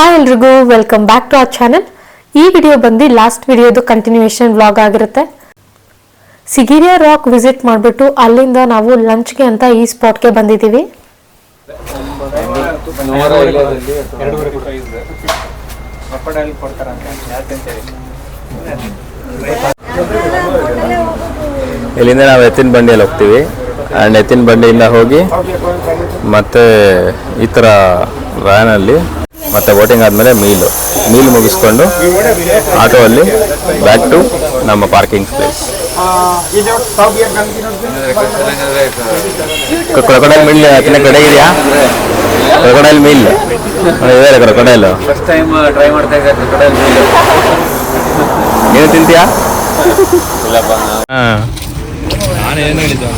Hi ಎಲ್ರಿಗೂ welcome back to our channel. ಈ video ಬಂದು ಲಾಸ್ಟ್ ವಿಡಿಯೋದು ಕಂಟಿನ್ಯೂಯೇಷನ್ ವ್ಲಾಗ್ ಆಗಿರುತ್ತೆ. ಸಿಗಿರಿಯಾ ರಾಕ್ ವಿಸಿಟ್ ಮಾಡಿಬಿಟ್ಟು ಅಲ್ಲಿಂದ ನಾವು ಲಂಚ್ಗೆ ಅಂತ ಈ ಸ್ಪಾಟ್ಗೆ ಬಂದಿದ್ದೀವಿ. ಇಲ್ಲಿಂದ ನಾವು ಎತ್ತಿನ ಬಂಡಿಯಲ್ಲಿ ಹೋಗ್ತೀವಿ. ಆ್ಯಂಡ್ ಎತ್ತಿನ ಬಂಡಿಯಿಂದ ಹೋಗಿ ಮತ್ತೆ ಈ ಥರ ವ್ಯಾನಲ್ಲಿ ಮತ್ತೆ ಬೋಟಿಂಗ್ ಆದಮೇಲೆ ಮೀಲ್ ಮುಗಿಸ್ಕೊಂಡು ಆಟೋ ಅಲ್ಲಿ ಬ್ಯಾಕ್ ಟು ನಮ್ಮ ಪಾರ್ಕಿಂಗ್ ಪ್ಲೇಸ್. ಕ್ರೊಕೊಡೈಲ್ ಮೀಲ್ ತಿನ್ನ ಕಡೆ ಇದೆಯಾ? ಕ್ರೊಕೊಡೈಲ್ ಮೀಲ್ ಇದೆ. ಕ್ರೊಕೊಡೈಲ್ ಫಸ್ಟ್ ಟೈಮ್ ಟ್ರೈ ಮಾಡ್ತಾ ಇದ್ದೆ. ಕ್ರೊಕೊಡೈಲ್ ಮೀಲ್ ನೀನು ತಿಂತೀಯಾ? ಇಲ್ಲಪ್ಪ. ನಾನು ಏನು ಹೇಳಿದ್ದು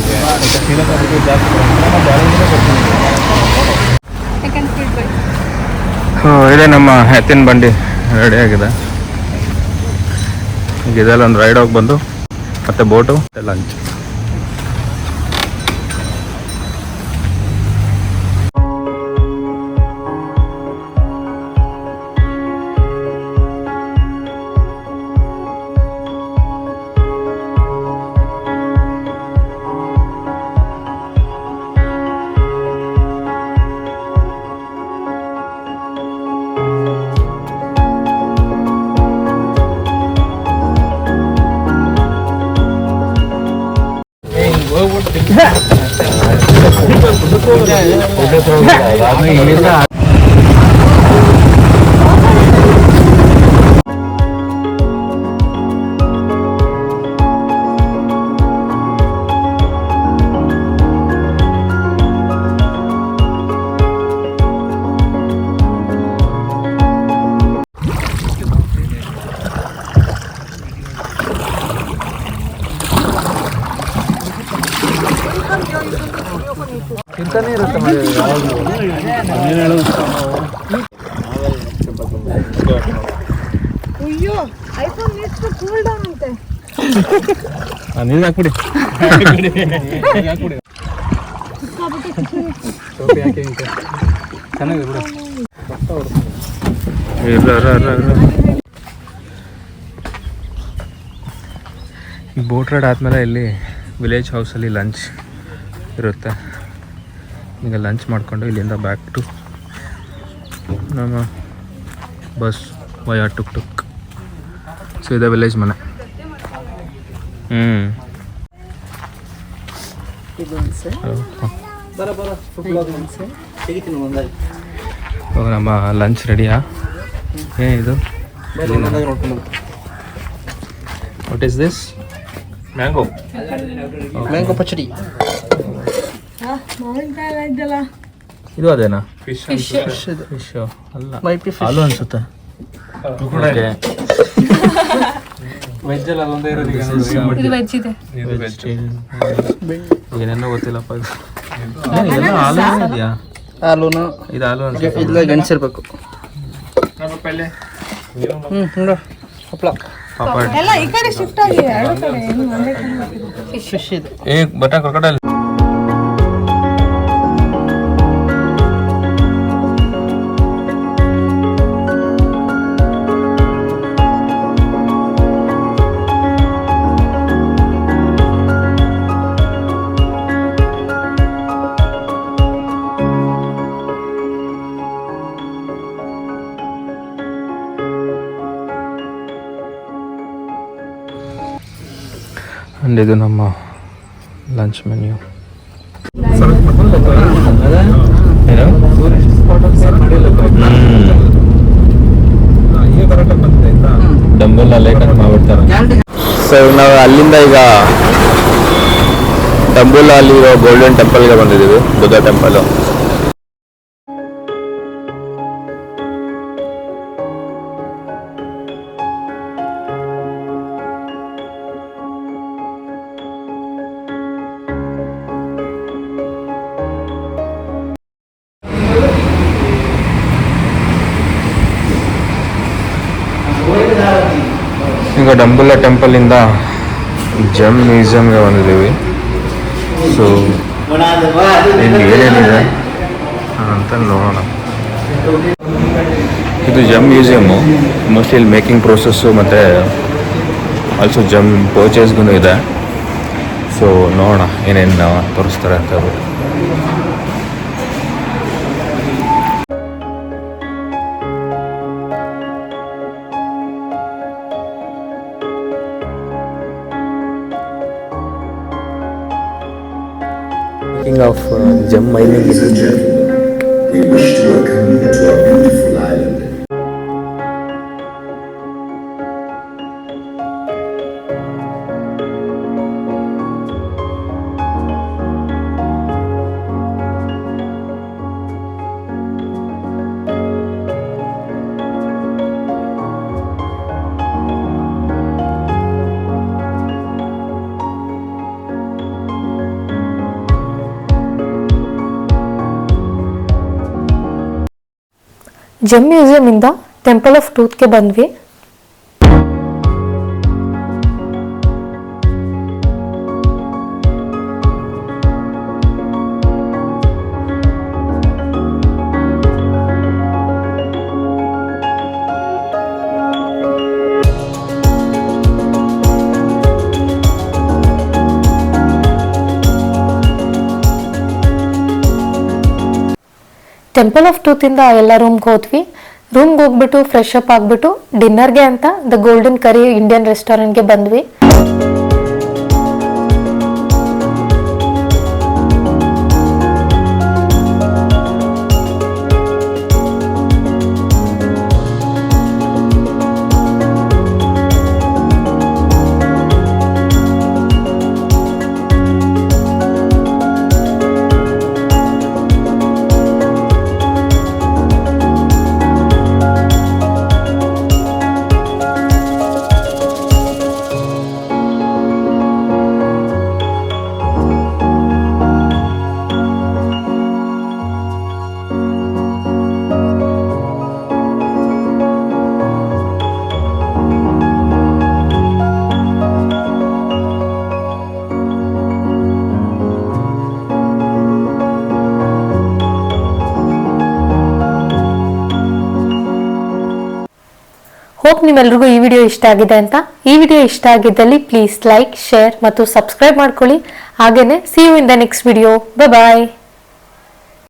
ಇದೇ ನಮ್ಮ ಎತ್ತಿನ ಬಂಡಿ ರೆಡಿ ಆಗಿದೆ. ಈಗ ಇದೆಲ್ಲ ಒಂದು ರೈಡ್ ಹೋಗಿ ಬಂದು ಮತ್ತೆ ಬೋಟು ಲಂಚ್. ತಿಂತಾನೆ ಇರುತ್ತೆ. ನೀರು ಹಾಕ್ಬಿಡಿ. ಬೋಟ್ ರೈಡ್ ಆದಮೇಲೆ ಇಲ್ಲಿ ವಿಲೇಜ್ ಹೌಸಲ್ಲಿ ಲಂಚ್ ಇರುತ್ತೆ. ಈಗ ಲಂಚ್ ಮಾಡಿಕೊಂಡು ಇಲ್ಲಿಂದ ಬ್ಯಾಕ್ ಟು ನಮ್ಮ bus via took took. So ಇದೆ ವಿಲೇಜ್ ಮನೆ. ನಮ್ಮ ಲಂಚ್ ರೆಡಿಯಾ? ಇದು ವಾಟ್ ಈಸ್ ದಿಸ್? ಮ್ಯಾಂಗೋ ಪಚಡಿ. ಇದು ಅದೇನಾ? ಫಿಶ್ ಅಲ್ಲ, ಹಾಲು ಅನ್ಸುತ್ತೆ. ಏನೇನೋ ಗೊತ್ತಿಲ್ಲಪ್ಪ. ಇದೆಯಾ ಹಾಲುನ? ಇದು ಹಾಲು ಅನ್ಸುತ್ತೆ. ಇಲ್ಲ, ಗೆಣಸಿರ್ಬೇಕು. But crocodile. ಅಂಡ್ ಇದು ನಮ್ಮ ಲಂಚ್ ಮೆನ್ಯೂ. ಡಂಬೆಲ್ಲ ಲೇಟ್ ಅಂತ ಮಾಡ್ಬಿಡ್ತಾರೆ. ಸೊ ನಾವು ಅಲ್ಲಿಂದ ಈಗ ಡಂಬುಲ್ಲ ಅಲ್ಲಿರೋ ಗೋಲ್ಡನ್ ಟೆಂಪಲ್ಗೆ ಬಂದಿದ್ದೀವಿ, ಬುದ್ಧ ಟೆಂಪಲ್. ಈಗ ಡಂಬುಲ್ಲ ಟೆಂಪಲಿಂದ ಜಮ್ ಮ್ಯೂಸಿಯಮ್ಗೆ ಬಂದಿದ್ದೀವಿ. ಸೊ ಇಲ್ಲಿ ಏನೇನಿದೆ ಅಂತ ನೋಡೋಣ. ಇದು ಜಮ್ ಮ್ಯೂಸಿಯಮ್ಮು. ಮೋಸ್ಟ್ಲಿ ಇಲ್ಲಿ ಮೇಕಿಂಗ್ ಪ್ರೋಸೆಸ್ಸು ಮತ್ತು ಆಲ್ಸೋ ಜಮ್ ಪರ್ಚೇಸ್ಗೂ ಇದೆ. ಸೊ ನೋಡೋಣ ಏನೇನು ತೋರಿಸ್ತಾರೆ ಅಂತ ಹೇಳ್ಬಿಟ್ಟು. Speaking of gem mining, we wish to welcome you to our beautiful island. Gym museum ಇಂದ ಟೆಂಪಲ್ ಆಫ್ ಟ್ರೂತ್ಗೆ ಬಂದ್ವಿ. ಟೆಂಪಲ್ ಆಫ್ ಟ್ರೂತ್ ಇಂದ ಎಲ್ಲ ರೂಮ್ಗೆ ಹೋದ್ವಿ. ರೂಮ್ಗೆ ಹೋಗ್ಬಿಟ್ಟು ಫ್ರೆಶ್ ಅಪ್ ಆಗ್ಬಿಟ್ಟು ಡಿನ್ನರ್ಗೆ ಅಂತ ದ ಗೋಲ್ಡನ್ ಕರಿ ಇಂಡಿಯನ್ ರೆಸ್ಟೋರೆಂಟ್ಗೆ ಬಂದ್ವಿ. ಹೋಪ್ ನಿಮ್ಮೆಲ್ರಿಗೂ ಈ ವಿಡಿಯೋ ಇಷ್ಟ ಆಗಿದೆ ಅಂತ. ಈ ವಿಡಿಯೋ ಇಷ್ಟ ಆಗಿದ್ದಲ್ಲಿ ಪ್ಲೀಸ್ ಲೈಕ್, ಶೇರ್ ಮತ್ತು ಸಬ್ಸ್ಕ್ರೈಬ್ ಮಾಡ್ಕೊಳ್ಳಿ. ಹಾಗೇನೆ see you in the next video. Bye.